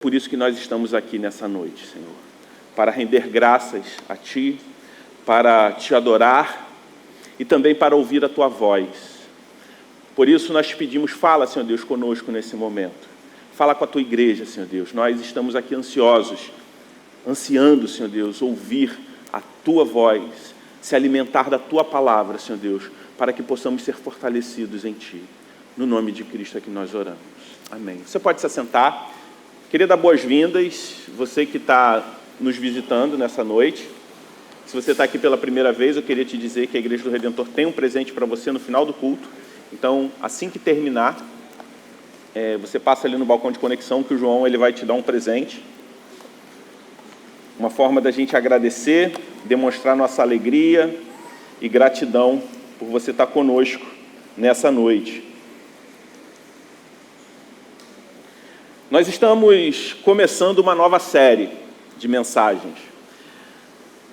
Por isso que nós estamos aqui nessa noite, Senhor, para render graças a Ti, para Te adorar e também para ouvir a Tua voz. Por isso nós te pedimos, fala, Senhor Deus, conosco nesse momento. Fala com a Tua igreja, Senhor Deus. Nós estamos aqui ansiosos, ansiando, Senhor Deus, ouvir a Tua voz, se alimentar da Tua palavra, Senhor Deus, para que possamos ser fortalecidos em Ti. No nome de Cristo é que nós oramos. Amém. Você pode se assentar. Queria dar boas-vindas, você que está nos visitando nessa noite. Se você está aqui pela primeira vez, eu queria te dizer que a Igreja do Redentor tem um presente para você no final do culto. Então, assim que terminar, você passa ali no balcão de conexão que o João ele vai te dar um presente. Uma forma da gente agradecer, demonstrar nossa alegria e gratidão por você estar conosco nessa noite. Nós estamos começando uma nova série de mensagens,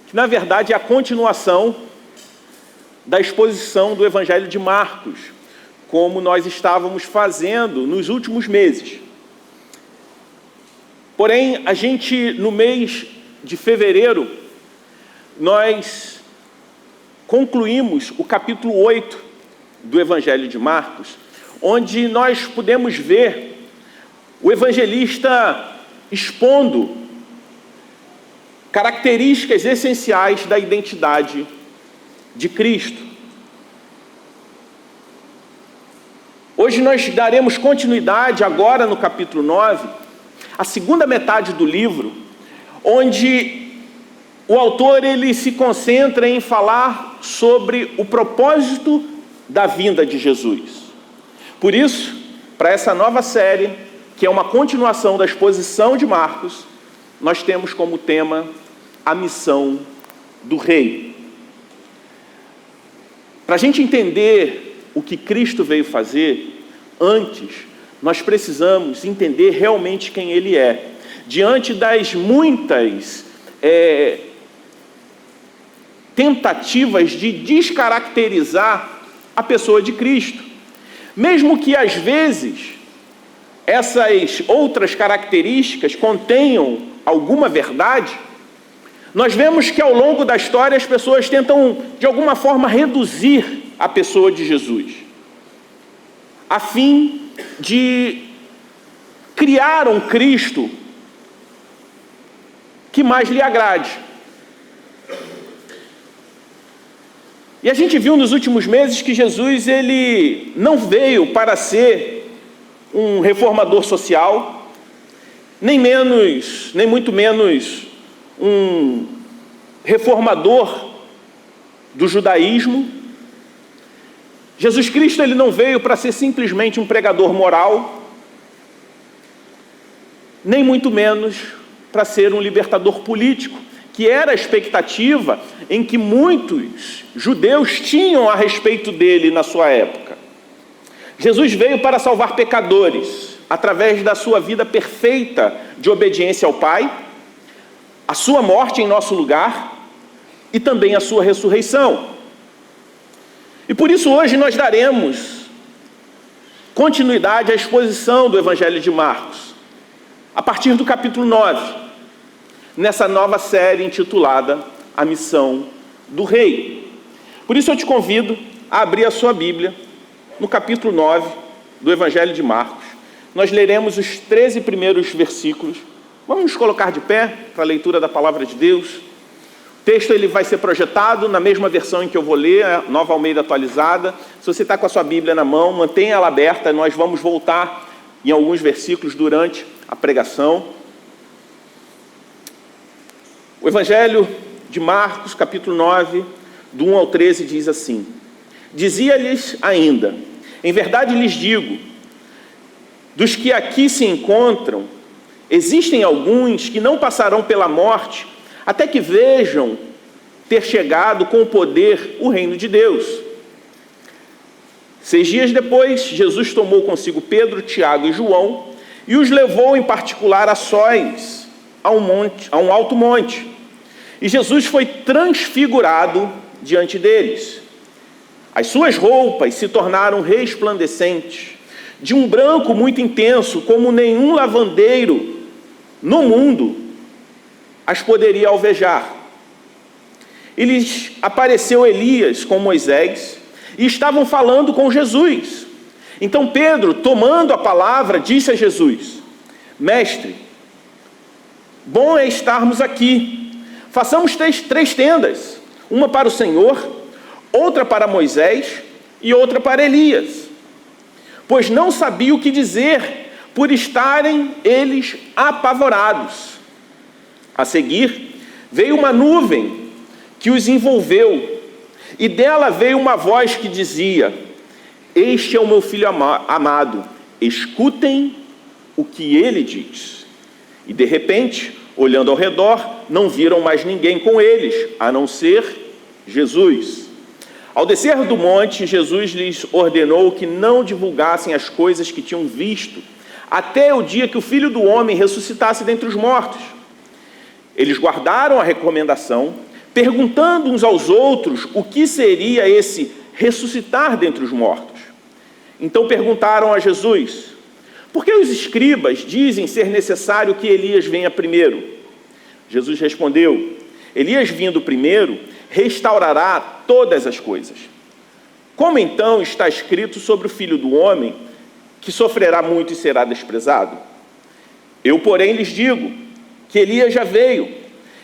que na verdade é a continuação da exposição do Evangelho de Marcos, como nós estávamos fazendo nos últimos meses. Porém, a gente, no mês de fevereiro, nós concluímos o capítulo 8 do Evangelho de Marcos, onde nós pudemos ver o evangelista expondo características essenciais da identidade de Cristo. Hoje nós daremos continuidade agora no capítulo 9, a segunda metade do livro, onde o autor ele se concentra em falar sobre o propósito da vinda de Jesus. Por isso, para essa nova série, que é uma continuação da exposição de Marcos, nós temos como tema a missão do Rei. Para a gente entender o que Cristo veio fazer, antes nós precisamos entender realmente quem Ele é. Diante das muitas tentativas de descaracterizar a pessoa de Cristo, mesmo que às vezes essas outras características contenham alguma verdade, nós vemos que ao longo da história as pessoas tentam, de alguma forma, reduzir a pessoa de Jesus, a fim de criar um Cristo que mais lhe agrade. E a gente viu nos últimos meses que Jesus ele não veio para ser um reformador social, nem muito menos um reformador do judaísmo. Jesus Cristo ele não veio para ser simplesmente um pregador moral, nem muito menos para ser um libertador político, que era a expectativa em que muitos judeus tinham a respeito dele na sua época. Jesus veio para salvar pecadores, através da sua vida perfeita de obediência ao Pai, a sua morte em nosso lugar e também a sua ressurreição. E por isso hoje nós daremos continuidade à exposição do Evangelho de Marcos, a partir do capítulo 9, nessa nova série intitulada A Missão do Rei. Por isso eu te convido a abrir a sua Bíblia no capítulo 9 do Evangelho de Marcos. Nós leremos os 13 primeiros versículos. Vamos nos colocar de pé para a leitura da Palavra de Deus. O texto ele vai ser projetado na mesma versão em que eu vou ler, a Nova Almeida atualizada. Se você está com a sua Bíblia na mão, mantenha ela aberta. Nós vamos voltar em alguns versículos durante a pregação. O Evangelho de Marcos, capítulo 9, do 1 ao 13, diz assim: Dizia-lhes ainda, em verdade lhes digo, dos que aqui se encontram, existem alguns que não passarão pela morte, até que vejam ter chegado com o poder o reino de Deus. 6 dias depois, Jesus tomou consigo Pedro, Tiago e João, e os levou em particular a sós, a um alto monte. E Jesus foi transfigurado diante deles. As suas roupas se tornaram resplandecentes, de um branco muito intenso, como nenhum lavandeiro no mundo, as poderia alvejar. E lhes apareceu Elias com Moisés e estavam falando com Jesus. Então Pedro, tomando a palavra, disse a Jesus: Mestre, bom é estarmos aqui. Façamos três tendas, uma para o Senhor, outra para Moisés e outra para Elias. Pois não sabia o que dizer, por estarem eles apavorados. A seguir, veio uma nuvem que os envolveu, e dela veio uma voz que dizia: Este é o meu filho amado, escutem o que ele diz. E de repente, olhando ao redor, não viram mais ninguém com eles, a não ser Jesus. Ao descer do monte, Jesus lhes ordenou que não divulgassem as coisas que tinham visto, até o dia que o Filho do Homem ressuscitasse dentre os mortos. Eles guardaram a recomendação, perguntando uns aos outros o que seria esse ressuscitar dentre os mortos. Então perguntaram a Jesus: por que os escribas dizem ser necessário que Elias venha primeiro? Jesus respondeu: Elias vindo primeiro, restaurará todas as coisas. Como então está escrito sobre o Filho do Homem, que sofrerá muito e será desprezado? Eu, porém, lhes digo que Elias já veio,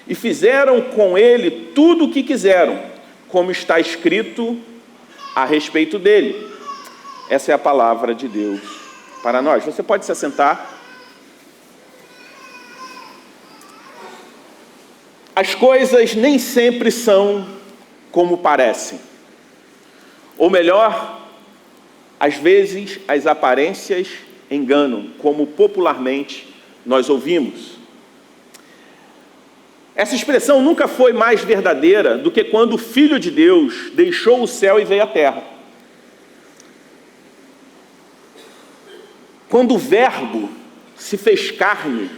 e fizeram com ele tudo o que quiseram, como está escrito a respeito dele. Essa é a palavra de Deus para nós. Você pode se assentar. As coisas nem sempre são como parecem. Ou melhor, às vezes as aparências enganam, como popularmente nós ouvimos. Essa expressão nunca foi mais verdadeira do que quando o Filho de Deus deixou o céu e veio à terra. Quando o Verbo se fez carne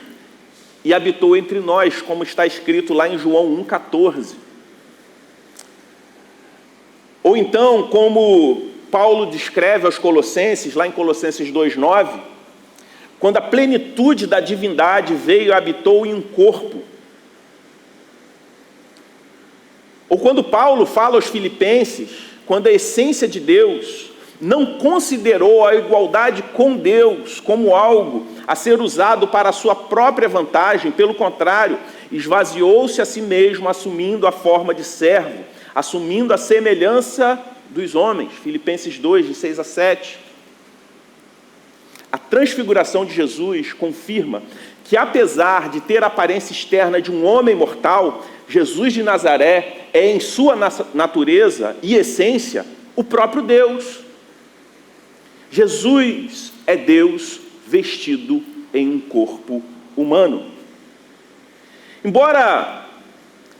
e habitou entre nós, como está escrito lá em João 1,14. Ou então, como Paulo descreve aos Colossenses, lá em Colossenses 2,9, quando a plenitude da divindade veio e habitou em um corpo. Ou quando Paulo fala aos Filipenses, quando a essência de Deus não considerou a igualdade com Deus como algo a ser usado para a sua própria vantagem, pelo contrário, esvaziou-se a si mesmo, assumindo a forma de servo, assumindo a semelhança dos homens. Filipenses 2, de 6 a 7. A transfiguração de Jesus confirma que, apesar de ter a aparência externa de um homem mortal, Jesus de Nazaré é, em sua natureza e essência, o próprio Deus. Jesus é Deus vestido em um corpo humano. Embora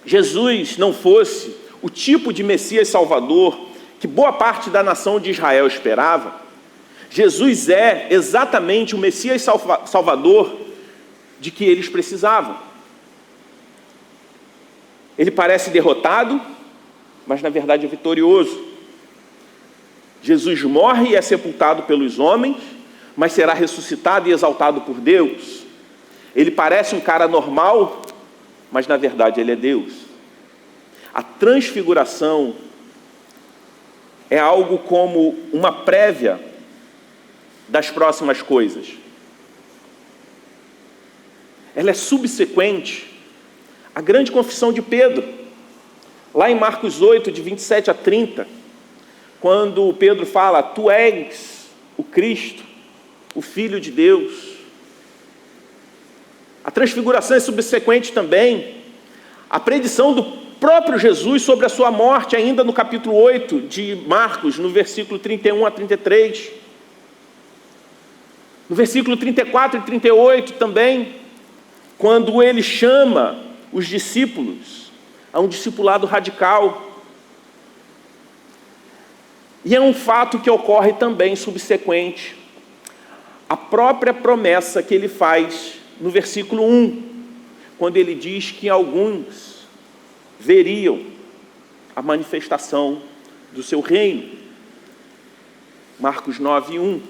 Jesus não fosse o tipo de Messias Salvador que boa parte da nação de Israel esperava, Jesus é exatamente o Messias Salvador de que eles precisavam. Ele parece derrotado, mas na verdade é vitorioso. Jesus morre e é sepultado pelos homens, mas será ressuscitado e exaltado por Deus. Ele parece um cara normal, mas na verdade ele é Deus. A transfiguração é algo como uma prévia das próximas coisas. Ela é subsequente à grande confissão de Pedro, lá em Marcos 8, de 27 a 30, quando Pedro fala: Tu és o Cristo, o Filho de Deus. A transfiguração é subsequente também à predição do próprio Jesus sobre a sua morte, ainda no capítulo 8 de Marcos, no versículo 31 a 33. No versículo 34 e 38 também, quando ele chama os discípulos a um discipulado radical. E é um fato que ocorre também subsequente à própria promessa que ele faz no versículo 1, quando ele diz que alguns veriam a manifestação do seu reino. Marcos 9, 1.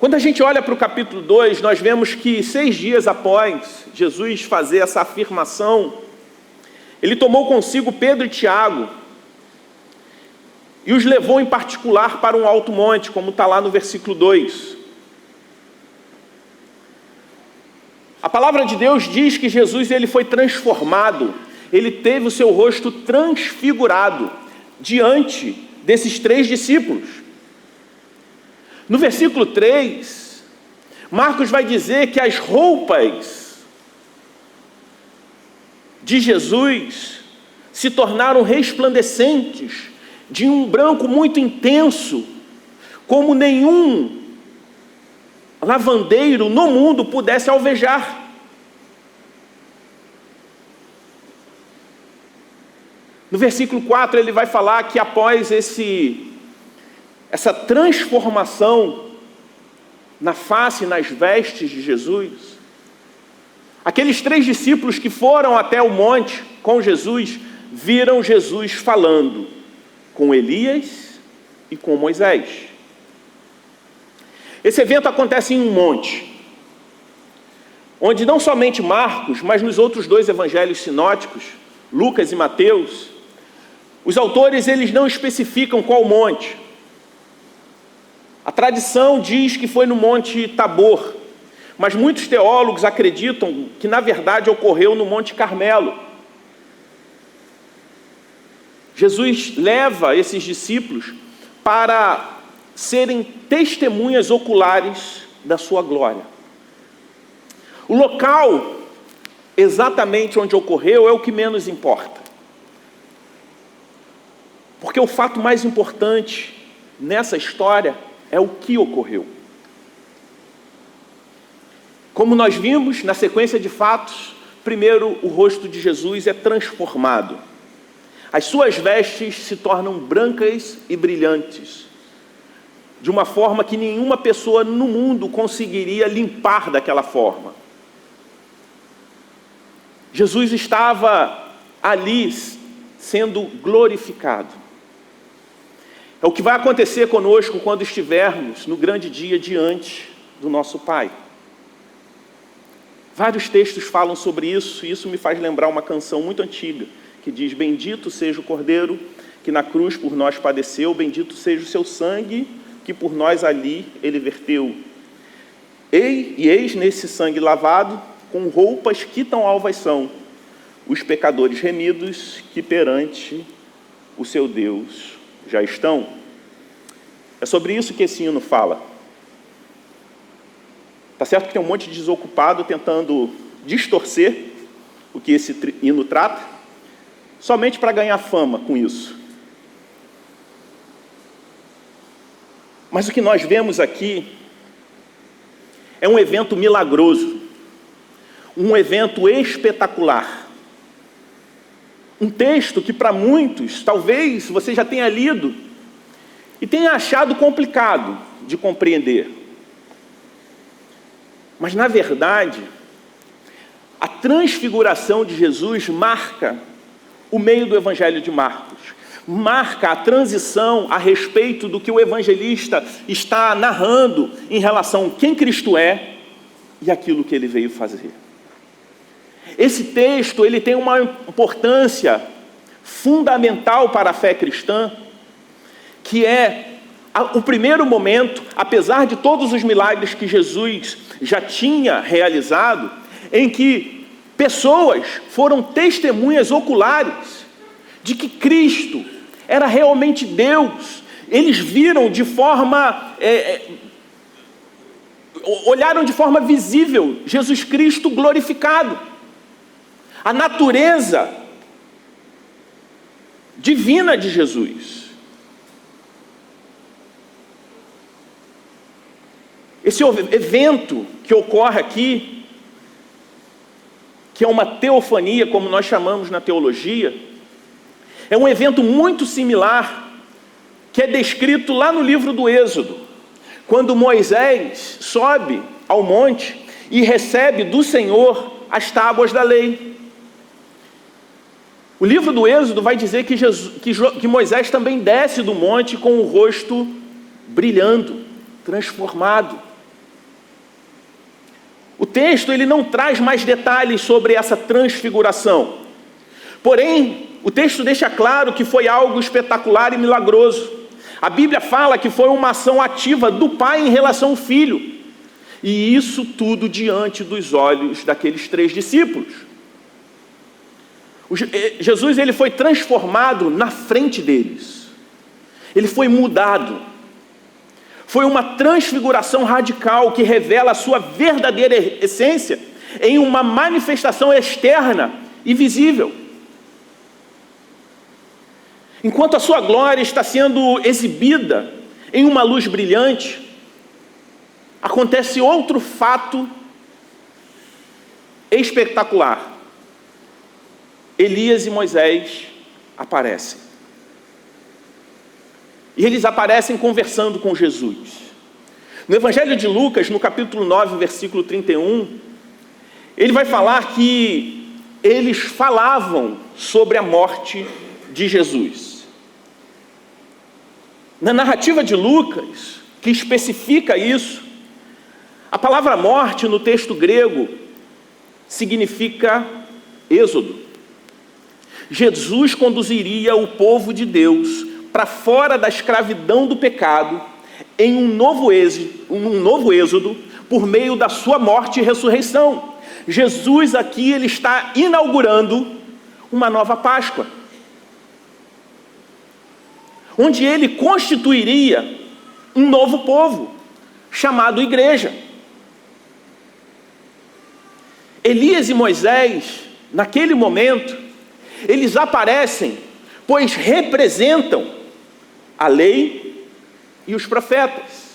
Quando a gente olha para o capítulo 2, nós vemos que 6 dias após Jesus fazer essa afirmação, ele tomou consigo Pedro e Tiago e os levou em particular para um alto monte, como está lá no versículo 2. A palavra de Deus diz que Jesus ele foi transformado, ele teve o seu rosto transfigurado diante desses 3 discípulos. No versículo 3, Marcos vai dizer que as roupas de Jesus se tornaram resplandecentes, de um branco muito intenso, como nenhum lavandeiro no mundo pudesse alvejar. No versículo 4 ele vai falar que após essa transformação na face e nas vestes de Jesus, aqueles 3 discípulos que foram até o monte com Jesus, viram Jesus falando com Elias e com Moisés. Esse evento acontece em um monte, onde não somente Marcos, mas nos outros 2 evangelhos sinóticos, Lucas e Mateus, os autores eles não especificam qual monte. A tradição diz que foi no Monte Tabor, mas muitos teólogos acreditam que na verdade ocorreu no Monte Carmelo. Jesus leva esses discípulos para serem testemunhas oculares da sua glória. O local exatamente onde ocorreu é o que menos importa. Porque o fato mais importante nessa história é o que ocorreu. Como nós vimos na sequência de fatos, primeiro o rosto de Jesus é transformado. As suas vestes se tornam brancas e brilhantes, de uma forma que nenhuma pessoa no mundo conseguiria limpar daquela forma. Jesus estava ali sendo glorificado. É o que vai acontecer conosco quando estivermos no grande dia diante do nosso Pai. Vários textos falam sobre isso, e isso me faz lembrar uma canção muito antiga, que diz: bendito seja o Cordeiro que na cruz por nós padeceu, bendito seja o seu sangue que por nós ali ele verteu. Eis nesse sangue lavado, com roupas que tão alvas são, os pecadores remidos que perante o seu Deus já estão. É sobre isso que esse hino fala. Tá certo que tem um monte de desocupado tentando distorcer o que esse hino trata, somente para ganhar fama com isso. Mas o que nós vemos aqui é um evento milagroso, um evento espetacular. Um texto que para muitos, talvez você já tenha lido e tenha achado complicado de compreender. Mas na verdade, a transfiguração de Jesus marca o meio do Evangelho de Marcos. Marca a transição a respeito do que o evangelista está narrando em relação a quem Cristo é e aquilo que ele veio fazer. Esse texto ele tem uma importância fundamental para a fé cristã, que é o primeiro momento, apesar de todos os milagres que Jesus já tinha realizado, em que pessoas foram testemunhas oculares de que Cristo era realmente Deus. Eles viram de forma, olharam de forma visível Jesus Cristo glorificado. A natureza divina de Jesus. Esse evento que ocorre aqui, que é uma teofania, como nós chamamos na teologia, é um evento muito similar, que é descrito lá no livro do Êxodo, quando Moisés sobe ao monte e recebe do Senhor as tábuas da lei. O livro do Êxodo vai dizer que Moisés também desce do monte com o rosto brilhando, transformado. O texto ele não traz mais detalhes sobre essa transfiguração. Porém, o texto deixa claro que foi algo espetacular e milagroso. A Bíblia fala que foi uma ação ativa do Pai em relação ao Filho. E isso tudo diante dos olhos daqueles 3 discípulos. Jesus ele foi transformado na frente deles. Ele foi mudado. Foi uma transfiguração radical que revela a sua verdadeira essência em uma manifestação externa e visível. Enquanto a sua glória está sendo exibida em uma luz brilhante, acontece outro fato espetacular. Elias e Moisés aparecem. E eles aparecem conversando com Jesus. No Evangelho de Lucas, no capítulo 9, versículo 31, ele vai falar que eles falavam sobre a morte de Jesus. Na narrativa de Lucas, que especifica isso, a palavra morte no texto grego significa êxodo. Jesus conduziria o povo de Deus para fora da escravidão do pecado em um novo êxodo por meio da sua morte e ressurreição. Jesus aqui ele está inaugurando uma nova Páscoa, onde ele constituiria um novo povo, chamado igreja. Elias e Moisés, naquele momento, eles aparecem, pois representam a lei e os profetas.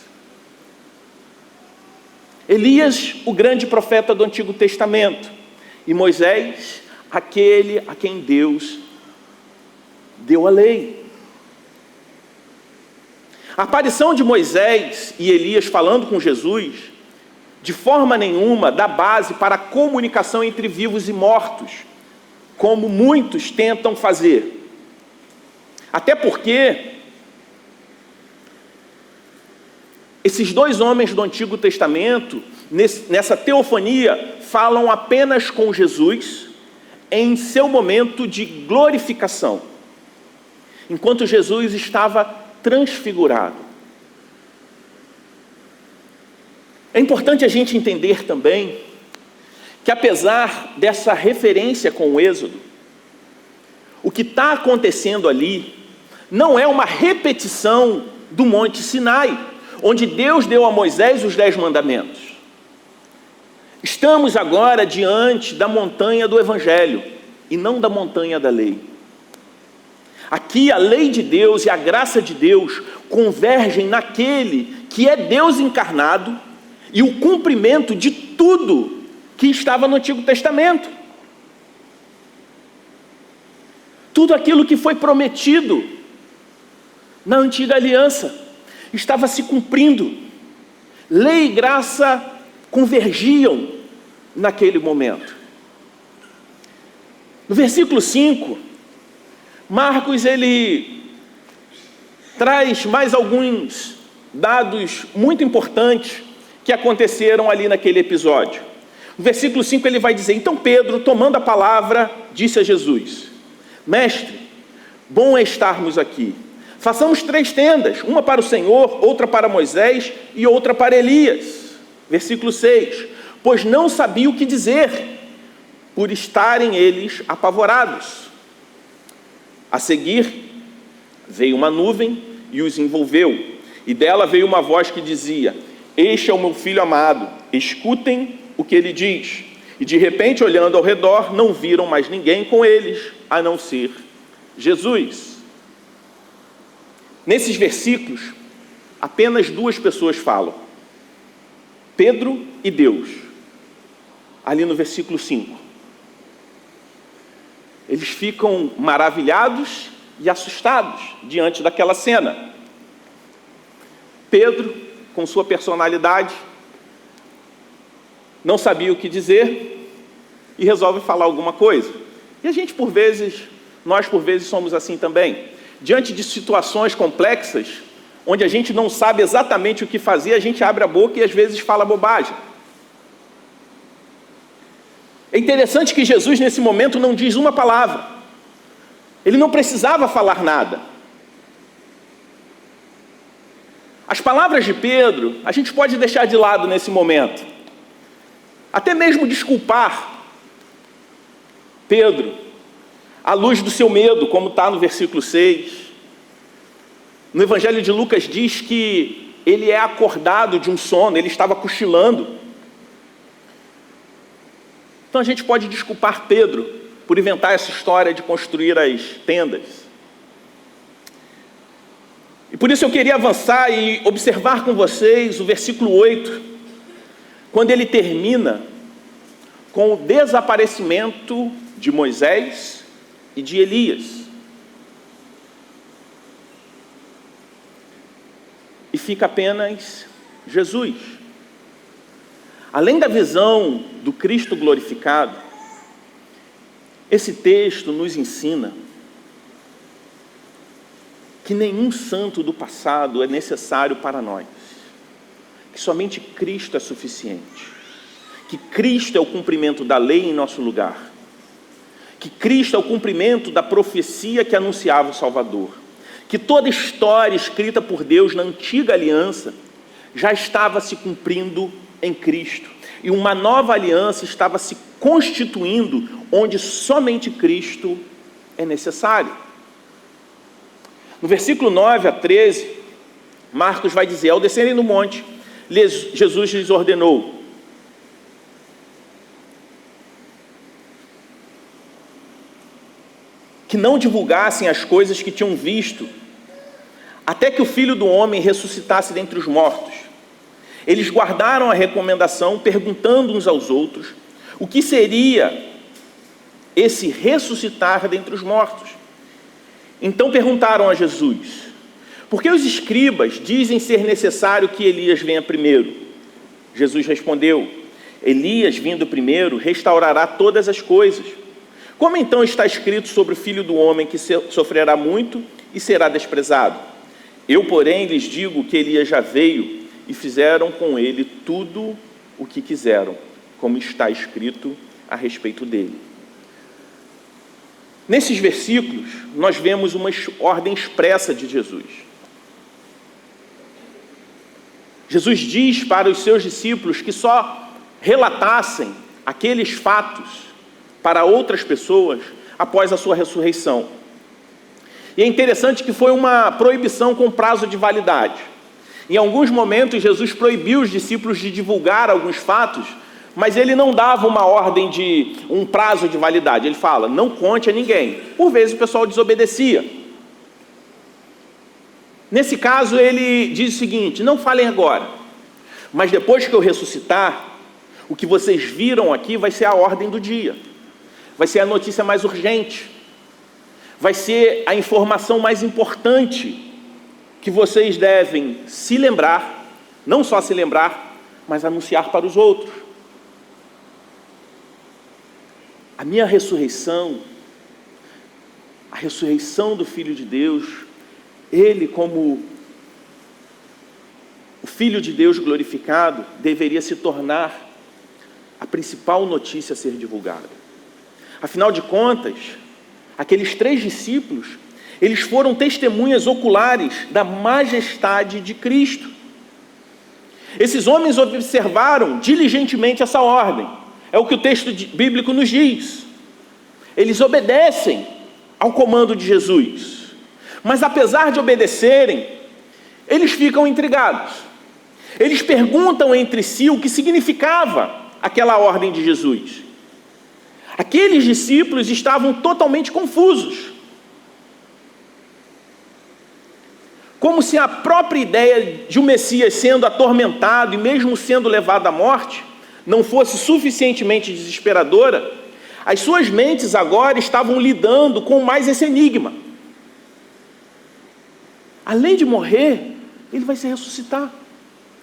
Elias, o grande profeta do Antigo Testamento, e Moisés, aquele a quem Deus deu a lei. A aparição de Moisés e Elias falando com Jesus, de forma nenhuma dá base para a comunicação entre vivos e mortos, como muitos tentam fazer. Até porque esses 2 homens do Antigo Testamento, nessa teofania, falam apenas com Jesus em seu momento de glorificação, enquanto Jesus estava transfigurado. É importante a gente entender também que, apesar dessa referência com o Êxodo, o que está acontecendo ali não é uma repetição do Monte Sinai, onde Deus deu a Moisés os 10 mandamentos. Estamos agora diante da montanha do Evangelho e não da montanha da lei. Aqui a lei de Deus e a graça de Deus convergem naquele que é Deus encarnado e o cumprimento de tudo que estava no Antigo Testamento. Tudo aquilo que foi prometido na antiga aliança estava se cumprindo. Lei e graça convergiam naquele momento. No versículo 5, Marcos ele traz mais alguns dados muito importantes que aconteceram ali naquele episódio. No versículo 5 ele vai dizer: então Pedro, tomando a palavra, disse a Jesus: Mestre, bom é estarmos aqui. Façamos 3 tendas, uma para o Senhor, outra para Moisés e outra para Elias. Versículo 6, pois não sabia o que dizer, por estarem eles apavorados. A seguir, veio uma nuvem e os envolveu, e dela veio uma voz que dizia: este é o meu filho amado, escutem o que ele diz. E de repente, olhando ao redor, não viram mais ninguém com eles, a não ser Jesus. Nesses versículos, apenas 2 pessoas falam: Pedro e Deus. Ali no versículo 5. Eles ficam maravilhados e assustados diante daquela cena. Pedro, com sua personalidade, não sabia o que dizer e resolve falar alguma coisa. E a gente, nós por vezes somos assim também. Diante de situações complexas, onde a gente não sabe exatamente o que fazer, a gente abre a boca e às vezes fala bobagem. É interessante que Jesus, nesse momento, não diz uma palavra. Ele não precisava falar nada. As palavras de Pedro, a gente pode deixar de lado nesse momento. Até mesmo desculpar Pedro, à luz do seu medo, como está no versículo 6. No Evangelho de Lucas diz que ele é acordado de um sono, ele estava cochilando. Então a gente pode desculpar Pedro por inventar essa história de construir as tendas. E por isso eu queria avançar e observar com vocês o versículo 8, quando ele termina com o desaparecimento de Moisés e de Elias. E fica apenas Jesus. Além da visão do Cristo glorificado, esse texto nos ensina que nenhum santo do passado é necessário para nós, que somente Cristo é suficiente, que Cristo é o cumprimento da lei em nosso lugar, que Cristo é o cumprimento da profecia que anunciava o Salvador, que toda história escrita por Deus na antiga aliança já estava se cumprindo em Cristo, e uma nova aliança estava se constituindo onde somente Cristo é necessário. No versículo 9 a 13, Marcos vai dizer: ao descerem do monte, Jesus lhes ordenou: que não divulgassem as coisas que tinham visto, até que o Filho do Homem ressuscitasse dentre os mortos. Eles guardaram a recomendação, perguntando uns aos outros o que seria esse ressuscitar dentre os mortos. Então perguntaram a Jesus: por que os escribas dizem ser necessário que Elias venha primeiro? Jesus respondeu: Elias, vindo primeiro, restaurará todas as coisas. Como então está escrito sobre o Filho do Homem, que sofrerá muito e será desprezado? Eu, porém, lhes digo que Elias já veio e fizeram com ele tudo o que quiseram, como está escrito a respeito dele. Nesses versículos, nós vemos uma ordem expressa de Jesus. Jesus diz para os seus discípulos que só relatassem aqueles fatos para outras pessoas após a sua ressurreição. E é interessante que foi uma proibição com prazo de validade. Em alguns momentos, Jesus proibiu os discípulos de divulgar alguns fatos, mas ele não dava uma ordem de um prazo de validade. Ele fala: não conte a ninguém. Por vezes o pessoal desobedecia. Nesse caso, ele diz o seguinte: não falem agora, mas depois que eu ressuscitar, o que vocês viram aqui vai ser a ordem do dia, vai ser a notícia mais urgente, vai ser a informação mais importante que vocês devem se lembrar, não só se lembrar, mas anunciar para os outros. A minha ressurreição, a ressurreição do Filho de Deus, ele como o Filho de Deus glorificado, deveria se tornar a principal notícia a ser divulgada. Afinal de contas, aqueles 3 discípulos, eles foram testemunhas oculares da majestade de Cristo. Esses homens observaram diligentemente essa ordem. É o que o texto bíblico nos diz. Eles obedecem ao comando de Jesus. Mas apesar de obedecerem, eles ficam intrigados. Eles perguntam entre si o que significava aquela ordem de Jesus. Aqueles discípulos estavam totalmente confusos. Como se a própria ideia de um Messias sendo atormentado e mesmo sendo levado à morte não fosse suficientemente desesperadora, as suas mentes agora estavam lidando com mais esse enigma. Além de morrer, ele vai se ressuscitar.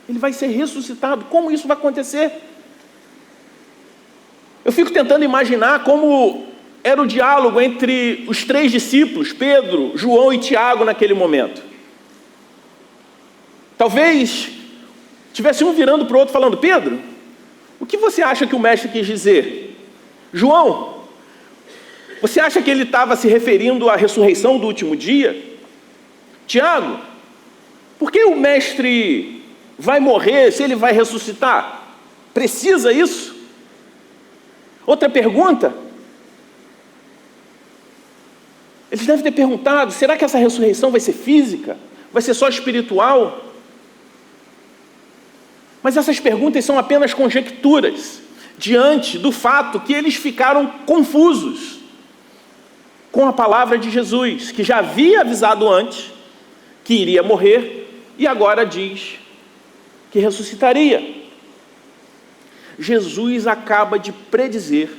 Ele vai ser ressuscitado. Como isso vai acontecer? Eu fico tentando imaginar como era o diálogo entre os 3 discípulos, Pedro, João e Tiago, naquele momento. Talvez tivesse um virando para o outro falando: Pedro, o que você acha que o mestre quis dizer? João, você acha que ele estava se referindo à ressurreição do último dia? Tiago, por que o mestre vai morrer se ele vai ressuscitar? Precisa isso? Outra pergunta. Eles devem ter perguntado, será que essa ressurreição vai ser física? Vai ser só espiritual? Mas essas perguntas são apenas conjecturas, diante do fato que eles ficaram confusos com a palavra de Jesus, que já havia avisado antes que iria morrer e agora diz que ressuscitaria. Jesus acaba de predizer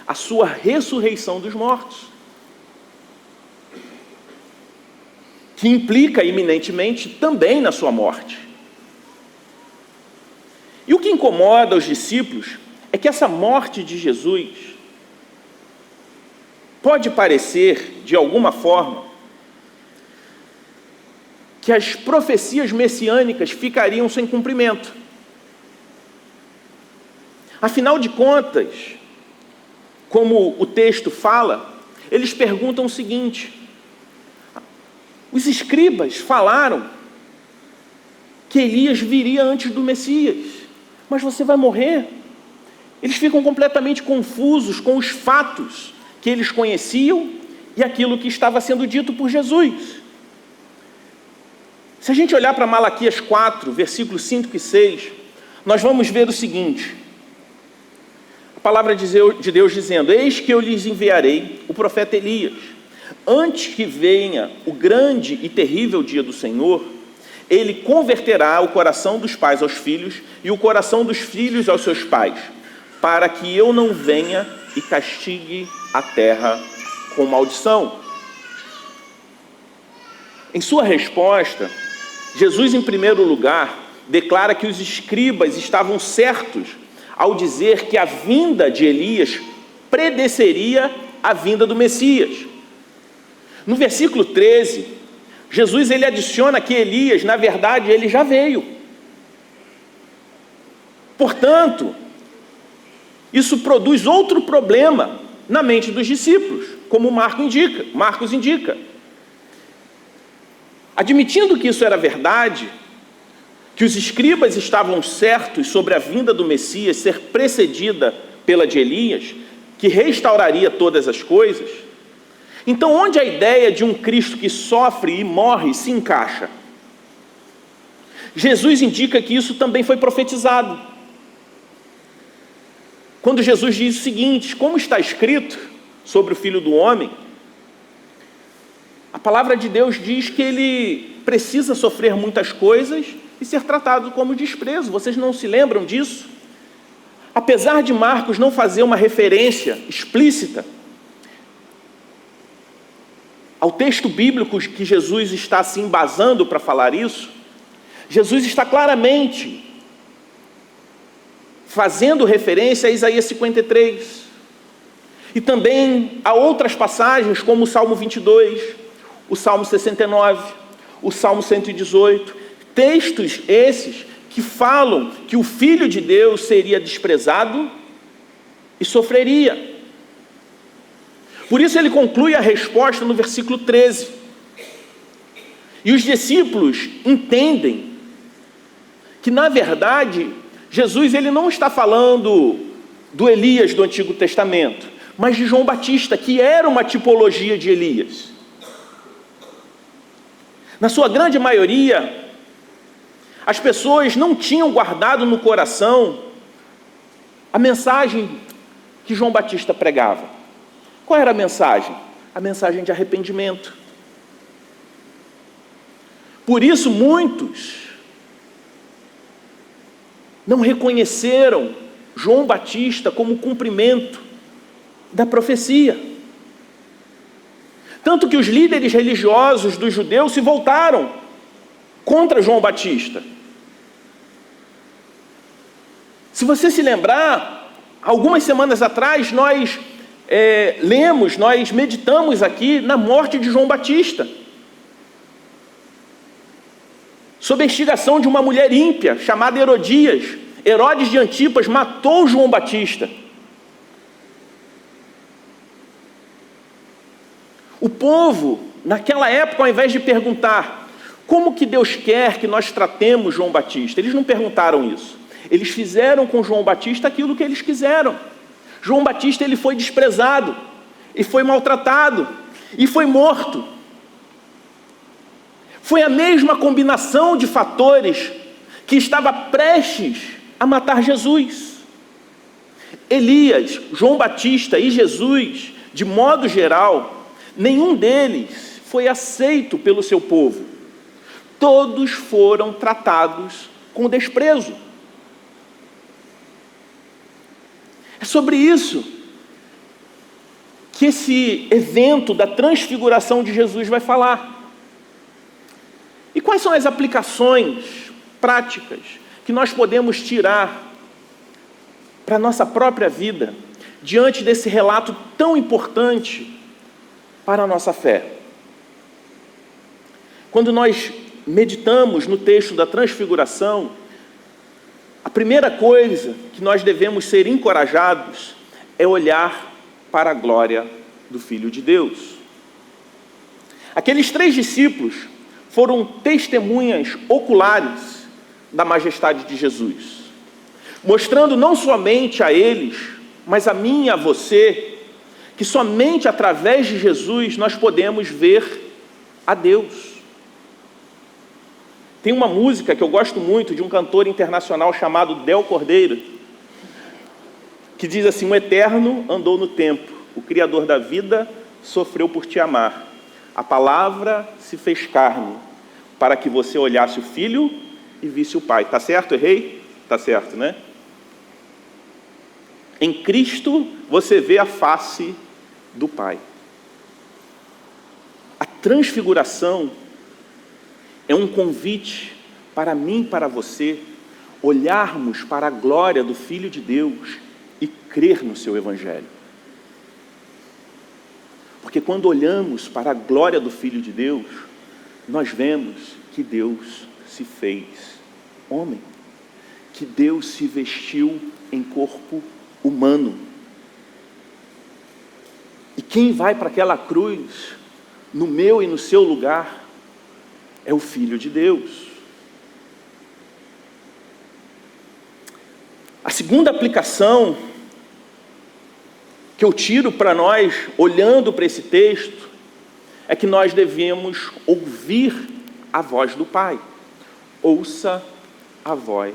a sua ressurreição dos mortos, que implica iminentemente também na sua morte. E o que incomoda os discípulos é que essa morte de Jesus pode parecer, de alguma forma, que as profecias messiânicas ficariam sem cumprimento. Afinal de contas, como o texto fala, eles perguntam o seguinte: os escribas falaram que Elias viria antes do Messias, mas você vai morrer. Eles ficam completamente confusos com os fatos que eles conheciam e aquilo que estava sendo dito por Jesus. Se a gente olhar para Malaquias 4, versículos 5 e 6, nós vamos ver o seguinte: a palavra de Deus dizendo: eis que eu lhes enviarei o profeta Elias, antes que venha o grande e terrível dia do Senhor. Ele converterá o coração dos pais aos filhos e o coração dos filhos aos seus pais, para que eu não venha e castigue a terra com maldição. Em sua resposta, Jesus, em primeiro lugar, declara que os escribas estavam certos ao dizer que a vinda de Elias predeceria a vinda do Messias. No versículo 13, Jesus ele adiciona que Elias, na verdade, ele já veio. Portanto, isso produz outro problema na mente dos discípulos, como Marcos indica. Admitindo que isso era verdade, que os escribas estavam certos sobre a vinda do Messias ser precedida pela de Elias, que restauraria todas as coisas, então onde a ideia de um Cristo que sofre e morre se encaixa? Jesus indica que isso também foi profetizado. Quando Jesus diz o seguinte: como está escrito sobre o Filho do Homem, a palavra de Deus diz que ele precisa sofrer muitas coisas e ser tratado como desprezo. Vocês não se lembram disso? Apesar de Marcos não fazer uma referência explícita ao texto bíblico que Jesus está se embasando para falar isso, Jesus está claramente fazendo referência a Isaías 53. E também a outras passagens, como o Salmo 22, o Salmo 69, o Salmo 118. Textos esses que falam que o Filho de Deus seria desprezado e sofreria. Por isso ele conclui a resposta no versículo 13. E os discípulos entendem que, na verdade, Jesus ele não está falando do Elias do Antigo Testamento, mas de João Batista, que era uma tipologia de Elias. Na sua grande maioria, as pessoas não tinham guardado no coração a mensagem que João Batista pregava. Qual era a mensagem? A mensagem de arrependimento. Por isso, muitos não reconheceram João Batista como cumprimento da profecia. Tanto que os líderes religiosos dos judeus se voltaram contra João Batista. Se você se lembrar, algumas semanas atrás nós nós meditamos aqui na morte de João Batista, sob a instigação de uma mulher ímpia chamada Herodias. Herodes de Antipas matou João Batista. O povo, naquela época, ao invés de perguntar como que Deus quer que nós tratemos João Batista, eles não perguntaram isso. Eles fizeram com João Batista aquilo que eles quiseram. João Batista, ele foi desprezado, e foi maltratado, e foi morto. Foi a mesma combinação de fatores que estava prestes a matar Jesus. Elias, João Batista e Jesus, de modo geral, nenhum deles foi aceito pelo seu povo. Todos foram tratados com desprezo. É sobre isso que esse evento da transfiguração de Jesus vai falar. E quais são as aplicações práticas que nós podemos tirar para a nossa própria vida diante desse relato tão importante para a nossa fé? Quando nós meditamos no texto da transfiguração, a primeira coisa que nós devemos ser encorajados é olhar para a glória do Filho de Deus. Aqueles 3 discípulos foram testemunhas oculares da majestade de Jesus, mostrando não somente a eles, mas a mim e a você, que somente através de Jesus nós podemos ver a Deus. Tem uma música que eu gosto muito, de um cantor internacional chamado Del Cordeiro, que diz assim: o Eterno andou no tempo, o Criador da vida sofreu por te amar. A palavra se fez carne, para que você olhasse o Filho e visse o Pai. Tá certo? Errei? Tá certo, né? Em Cristo você vê a face do Pai. A transfiguração é um convite para mim e para você olharmos para a glória do Filho de Deus e crer no seu Evangelho. Porque quando olhamos para a glória do Filho de Deus, nós vemos que Deus se fez homem, que Deus se vestiu em corpo humano. E quem vai para aquela cruz, no meu e no seu lugar, é o Filho de Deus. A segunda aplicação que eu tiro para nós, olhando para esse texto, é que nós devemos ouvir a voz do Pai. Ouça a voz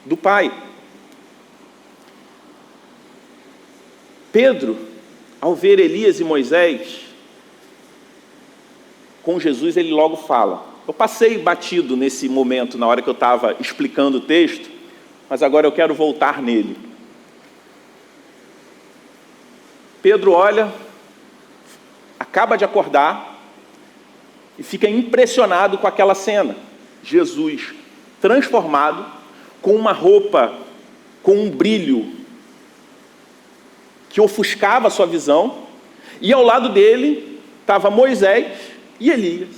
do Pai. Pedro, ao ver Elias e Moisés com Jesus, ele logo fala. Eu passei batido nesse momento, na hora que eu estava explicando o texto, mas agora eu quero voltar nele. Pedro olha, acaba de acordar e fica impressionado com aquela cena. Jesus transformado, com uma roupa, com um brilho que ofuscava a sua visão, e ao lado dele estava Moisés e Elias.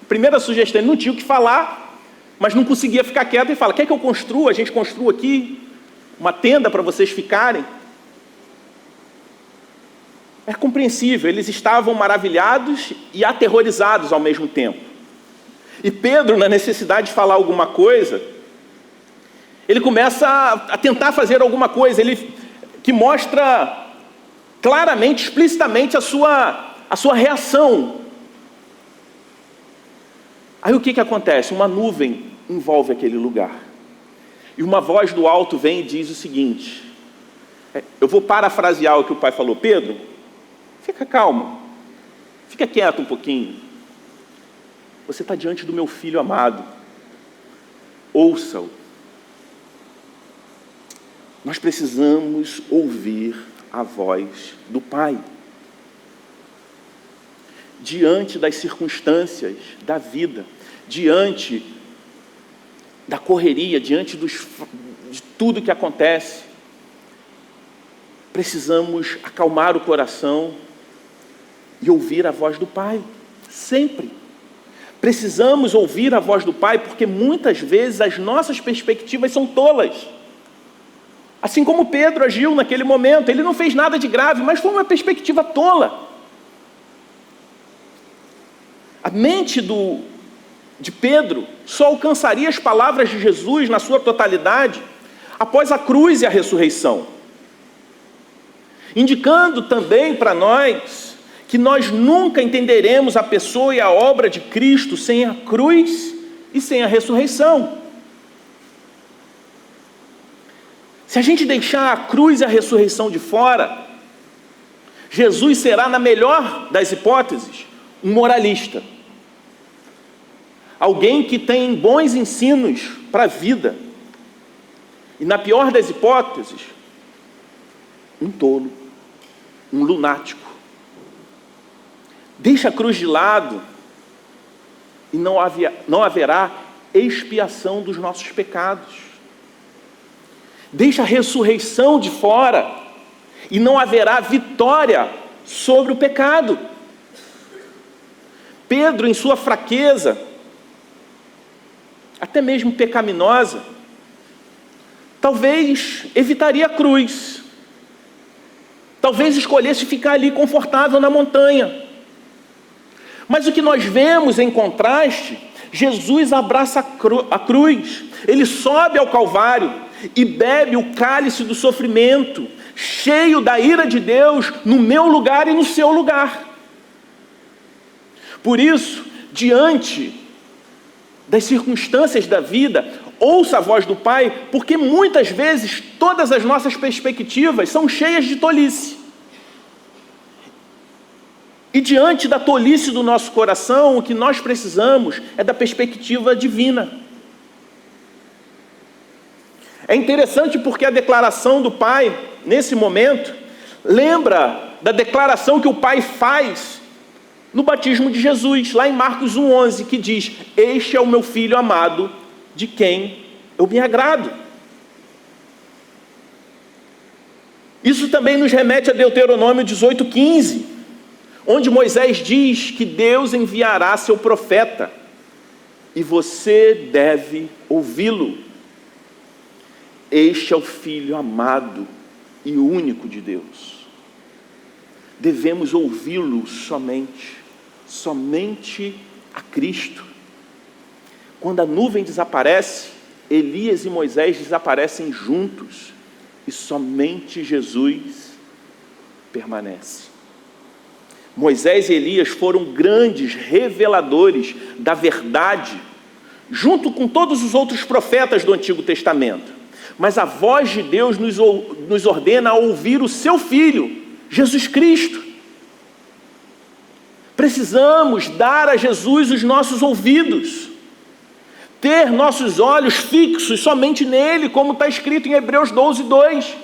Primeira sugestão, ele não tinha o que falar, mas não conseguia ficar quieto, e fala: quer que eu construa? A gente construa aqui uma tenda para vocês ficarem. É compreensível, eles estavam maravilhados e aterrorizados ao mesmo tempo. E Pedro, na necessidade de falar alguma coisa, ele começa a tentar fazer alguma coisa, que mostra claramente, explicitamente a sua reação. Aí o que acontece? Uma nuvem envolve aquele lugar. E uma voz do alto vem e diz o seguinte, eu vou parafrasear o que o pai falou: Pedro, fica calmo, fica quieto um pouquinho. Você está diante do meu filho amado, ouça-o. Nós precisamos ouvir a voz do Pai. Diante das circunstâncias da vida, diante da correria, diante de tudo que acontece, precisamos acalmar o coração e ouvir a voz do Pai, sempre. Precisamos ouvir a voz do Pai, porque muitas vezes as nossas perspectivas são tolas. Assim como Pedro agiu naquele momento, ele não fez nada de grave, mas foi uma perspectiva tola. mente de Pedro só alcançaria as palavras de Jesus na sua totalidade após a cruz e a ressurreição, indicando também para nós que nós nunca entenderemos a pessoa e a obra de Cristo sem a cruz e sem a ressurreição. Se a gente deixar a cruz e a ressurreição de fora, Jesus será, na melhor das hipóteses, um moralista. Alguém que tem bons ensinos para a vida. E na pior das hipóteses, um tolo, um lunático. Deixa a cruz de lado e não haverá expiação dos nossos pecados. Deixa a ressurreição de fora e não haverá vitória sobre o pecado. Pedro, em sua fraqueza, até mesmo pecaminosa, talvez evitaria a cruz, talvez escolhesse ficar ali confortável na montanha. Mas o que nós vemos em contraste, Jesus abraça a cruz, ele sobe ao Calvário e bebe o cálice do sofrimento, cheio da ira de Deus no meu lugar e no seu lugar. Por isso, diante das circunstâncias da vida, ouça a voz do Pai, porque muitas vezes todas as nossas perspectivas são cheias de tolice. E diante da tolice do nosso coração, o que nós precisamos é da perspectiva divina. É interessante porque a declaração do Pai, nesse momento, lembra da declaração que o Pai faz no batismo de Jesus, lá em Marcos 1,11, que diz: este é o meu filho amado, de quem eu me agrado. Isso também nos remete a Deuteronômio 18,15, onde Moisés diz que Deus enviará seu profeta, e você deve ouvi-lo. Este é o Filho amado e único de Deus. Devemos ouvi-lo somente a Cristo. Quando a nuvem desaparece, Elias e Moisés desaparecem juntos, e somente Jesus permanece. Moisés e Elias foram grandes reveladores da verdade, junto com todos os outros profetas do Antigo Testamento. Mas a voz de Deus nos ordena a ouvir o seu Filho, Jesus Cristo. Precisamos dar a Jesus os nossos ouvidos, ter nossos olhos fixos somente nele, como está escrito em Hebreus 12:2.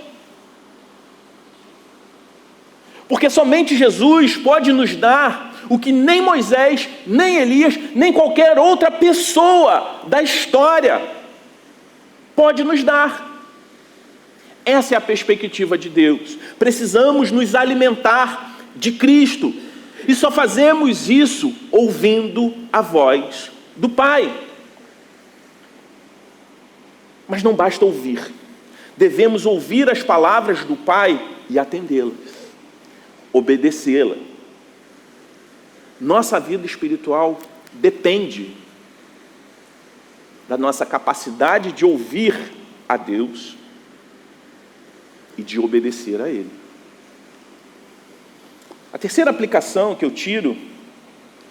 Porque somente Jesus pode nos dar o que nem Moisés, nem Elias, nem qualquer outra pessoa da história pode nos dar. Essa é a perspectiva de Deus. Precisamos nos alimentar de Cristo. E só fazemos isso ouvindo a voz do Pai. Mas não basta ouvir. Devemos ouvir as palavras do Pai e atendê-las, obedecê-las. Nossa vida espiritual depende da nossa capacidade de ouvir a Deus e de obedecer a Ele. A terceira aplicação que eu tiro,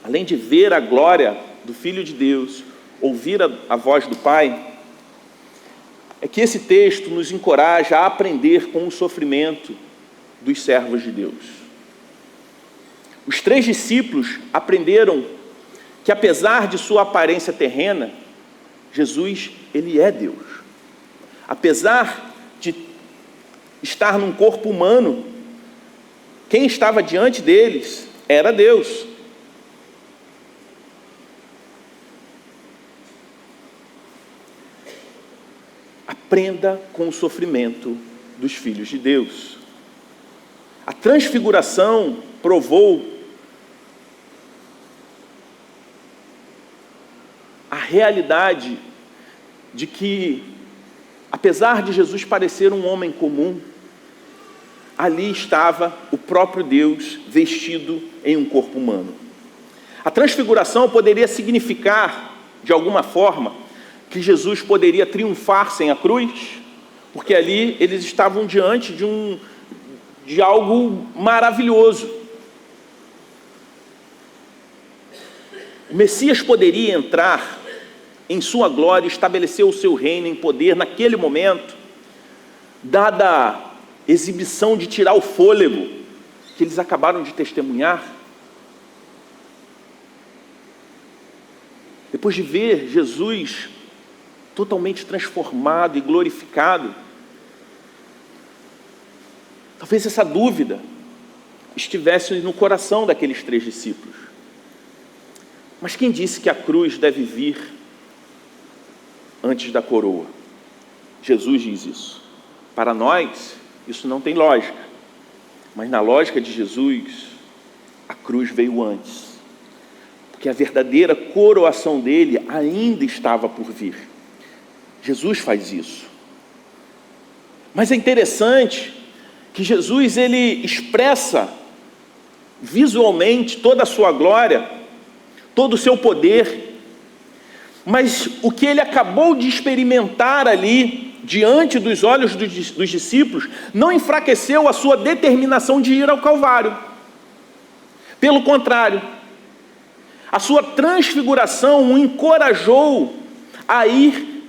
além de ver a glória do Filho de Deus, ouvir a voz do Pai, é que esse texto nos encoraja a aprender com o sofrimento dos servos de Deus. Os 3 discípulos aprenderam que, apesar de sua aparência terrena, Jesus, ele é Deus. Apesar de estar num corpo humano, quem estava diante deles era Deus. Aprenda com o sofrimento dos filhos de Deus. A transfiguração provou a realidade de que, apesar de Jesus parecer um homem comum, ali estava o próprio Deus vestido em um corpo humano. A transfiguração poderia significar, de alguma forma, que Jesus poderia triunfar sem a cruz, porque ali eles estavam diante de algo maravilhoso. O Messias poderia entrar em sua glória e estabelecer o seu reino em poder naquele momento, dada a exibição de tirar o fôlego que eles acabaram de testemunhar. Depois de ver Jesus totalmente transformado e glorificado, talvez essa dúvida estivesse no coração daqueles 3 discípulos. Mas quem disse que a cruz deve vir antes da coroa? Jesus diz isso. Para nós, isso não tem lógica. Mas na lógica de Jesus, a cruz veio antes. Porque a verdadeira coroação dele ainda estava por vir. Jesus faz isso. Mas é interessante que Jesus, ele expressa visualmente toda a sua glória, todo o seu poder, mas o que ele acabou de experimentar ali, diante dos olhos dos discípulos, não enfraqueceu a sua determinação de ir ao Calvário. Pelo contrário, a sua transfiguração o encorajou a ir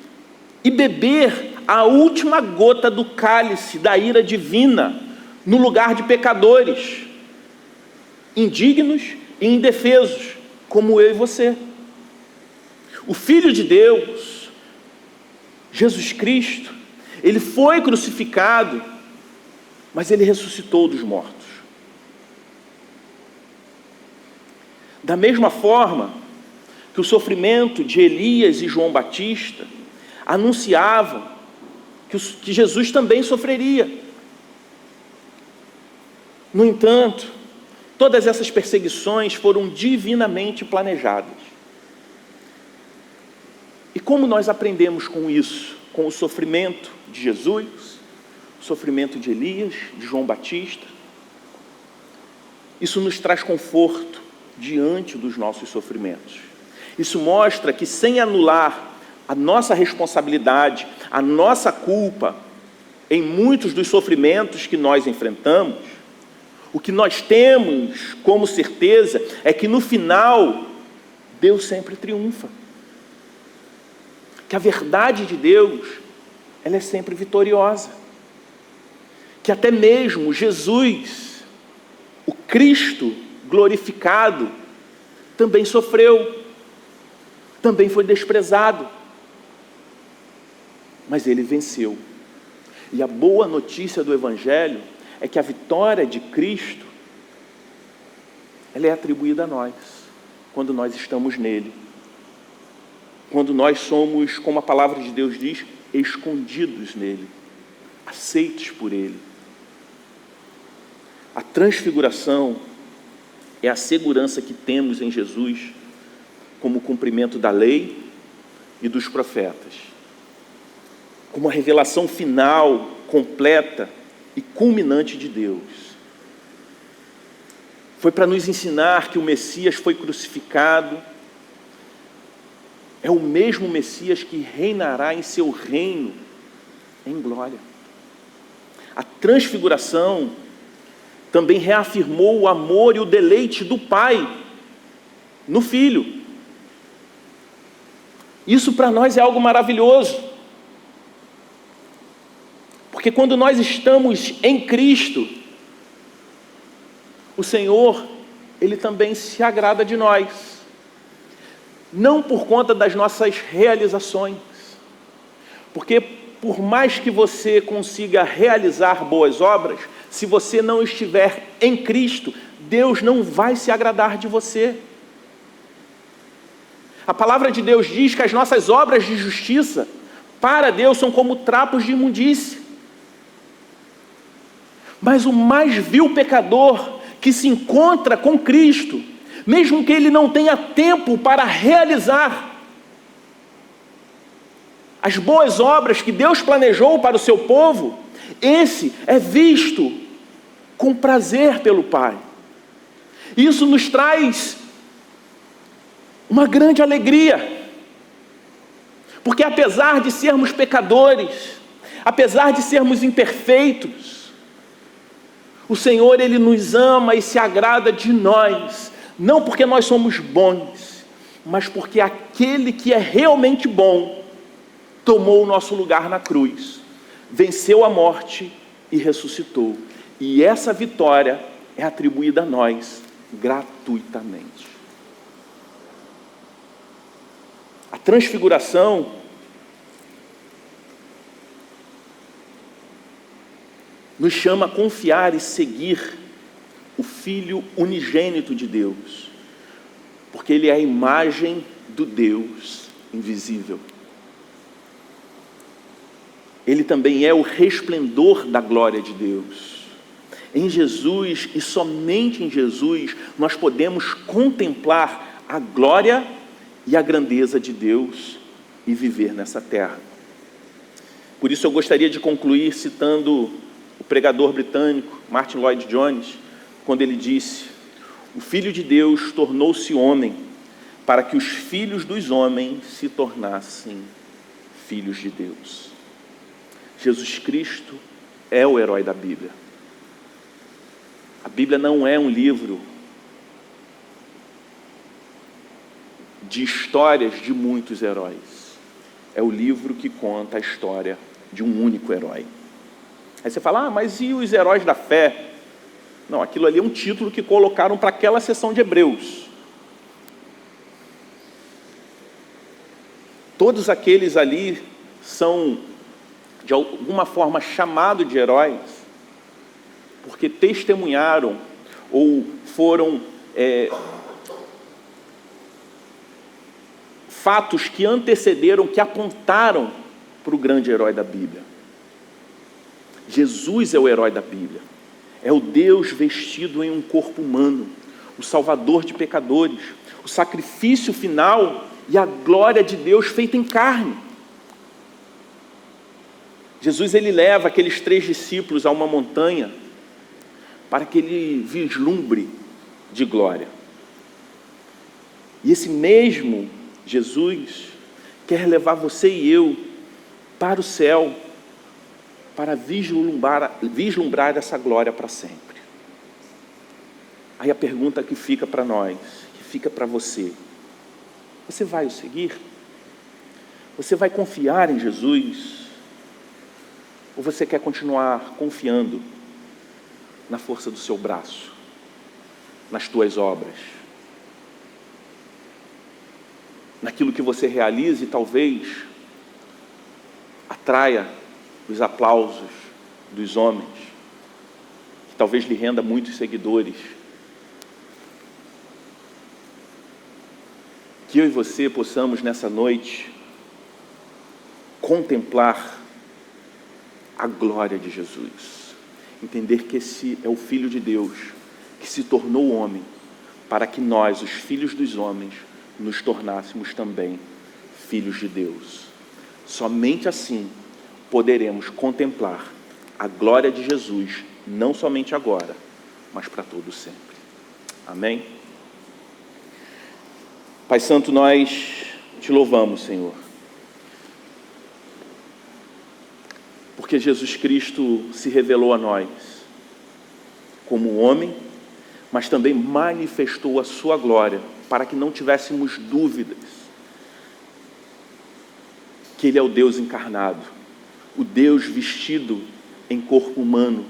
e beber a última gota do cálice da ira divina, no lugar de pecadores, indignos e indefesos, como eu e você. O Filho de Deus, Jesus Cristo, ele foi crucificado, mas ele ressuscitou dos mortos. Da mesma forma que o sofrimento de Elias e João Batista anunciavam que Jesus também sofreria. No entanto, todas essas perseguições foram divinamente planejadas. E como nós aprendemos com isso? Com o sofrimento de Jesus, o sofrimento de Elias, de João Batista. Isso nos traz conforto diante dos nossos sofrimentos. Isso mostra que, sem anular a nossa responsabilidade, a nossa culpa em muitos dos sofrimentos que nós enfrentamos, o que nós temos como certeza é que no final Deus sempre triunfa. Que a verdade de Deus, ela é sempre vitoriosa. Que até mesmo Jesus, o Cristo glorificado, também sofreu, também foi desprezado, mas ele venceu. E a boa notícia do Evangelho é que a vitória de Cristo, ela é atribuída a nós, quando nós estamos nele. Quando nós somos, como a palavra de Deus diz, escondidos nele, aceitos por ele. A transfiguração é a segurança que temos em Jesus como cumprimento da lei e dos profetas, como a revelação final, completa e culminante de Deus. Foi para nos ensinar que o Messias foi crucificado, é o mesmo Messias que reinará em seu reino em glória. A transfiguração também reafirmou o amor e o deleite do Pai no Filho. Isso para nós é algo maravilhoso. Porque quando nós estamos em Cristo, o Senhor, Ele também se agrada de nós. Não por conta das nossas realizações. Porque por mais que você consiga realizar boas obras, se você não estiver em Cristo, Deus não vai se agradar de você. A palavra de Deus diz que as nossas obras de justiça, para Deus, são como trapos de imundície. Mas o mais vil pecador que se encontra com Cristo, mesmo que ele não tenha tempo para realizar as boas obras que Deus planejou para o seu povo, esse é visto com prazer pelo Pai. Isso nos traz uma grande alegria, porque apesar de sermos pecadores, apesar de sermos imperfeitos, o Senhor, Ele nos ama e se agrada de nós, não porque nós somos bons, mas porque aquele que é realmente bom, tomou o nosso lugar na cruz, venceu a morte e ressuscitou, e essa vitória é atribuída a nós gratuitamente. A transfiguração nos chama a confiar e seguir o Filho unigênito de Deus, porque Ele é a imagem do Deus invisível. Ele também é o resplendor da glória de Deus. Em Jesus, e somente em Jesus, nós podemos contemplar a glória e a grandeza de Deus e viver nessa terra. Por isso eu gostaria de concluir citando o pregador britânico Martin Lloyd Jones, quando ele disse: o Filho de Deus tornou-se homem para que os filhos dos homens se tornassem filhos de Deus. Jesus Cristo é o herói da Bíblia. A Bíblia não é um livro de histórias de muitos heróis. É o livro que conta a história de um único herói. Aí você fala, mas e os heróis da fé? Não, aquilo ali é um título que colocaram para aquela seção de Hebreus. Todos aqueles ali são, de alguma forma, chamados de heróis, porque testemunharam ou foram fatos que antecederam, que apontaram para o grande herói da Bíblia. Jesus é o herói da Bíblia. É o Deus vestido em um corpo humano, o Salvador de pecadores, o sacrifício final e a glória de Deus feita em carne. Jesus, ele leva aqueles 3 discípulos a uma montanha para que ele vislumbre de glória. E esse mesmo Jesus quer levar você e eu para o céu, para vislumbrar essa glória para sempre. Aí a pergunta que fica para nós, que fica para você: você vai o seguir? Você vai confiar em Jesus? Ou você quer continuar confiando na força do seu braço, nas tuas obras, naquilo que você realiza e talvez atraia os aplausos dos homens, que talvez lhe renda muitos seguidores? Que eu e você possamos nessa noite contemplar a glória de Jesus, entender que esse é o Filho de Deus que se tornou homem para que nós, os filhos dos homens, nos tornássemos também filhos de Deus. Somente assim poderemos contemplar a glória de Jesus, não somente agora, mas para todo sempre. Amém? Pai Santo, nós te louvamos, Senhor, porque Jesus Cristo se revelou a nós como homem, mas também manifestou a sua glória, para que não tivéssemos dúvidas que Ele é o Deus encarnado, o Deus vestido em corpo humano,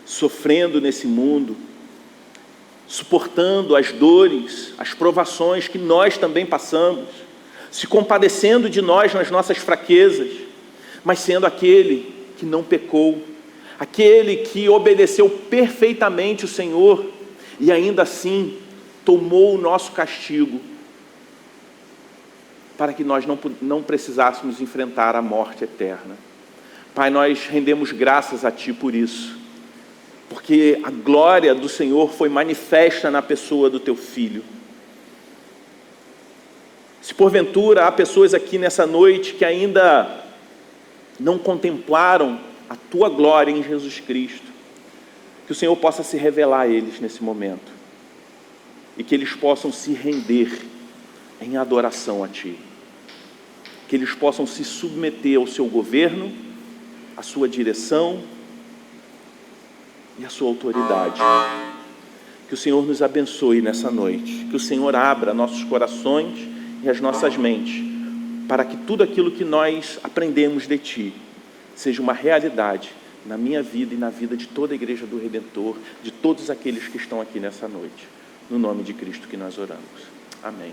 sofrendo nesse mundo, suportando as dores, as provações que nós também passamos, se compadecendo de nós nas nossas fraquezas, mas sendo aquele que não pecou, aquele que obedeceu perfeitamente o Senhor e ainda assim tomou o nosso castigo para que nós não precisássemos enfrentar a morte eterna. Pai, nós rendemos graças a Ti por isso, porque a glória do Senhor foi manifesta na pessoa do Teu Filho. Se porventura há pessoas aqui nessa noite que ainda não contemplaram a Tua glória em Jesus Cristo, que o Senhor possa se revelar a eles nesse momento, e que eles possam se render em adoração a Ti. Que eles possam se submeter ao Seu governo, à Sua direção e à Sua autoridade. Que o Senhor nos abençoe nessa noite. Que o Senhor abra nossos corações e as nossas mentes, para que tudo aquilo que nós aprendemos de Ti seja uma realidade na minha vida e na vida de toda a Igreja do Redentor, de todos aqueles que estão aqui nessa noite. No nome de Cristo que nós oramos. Amém.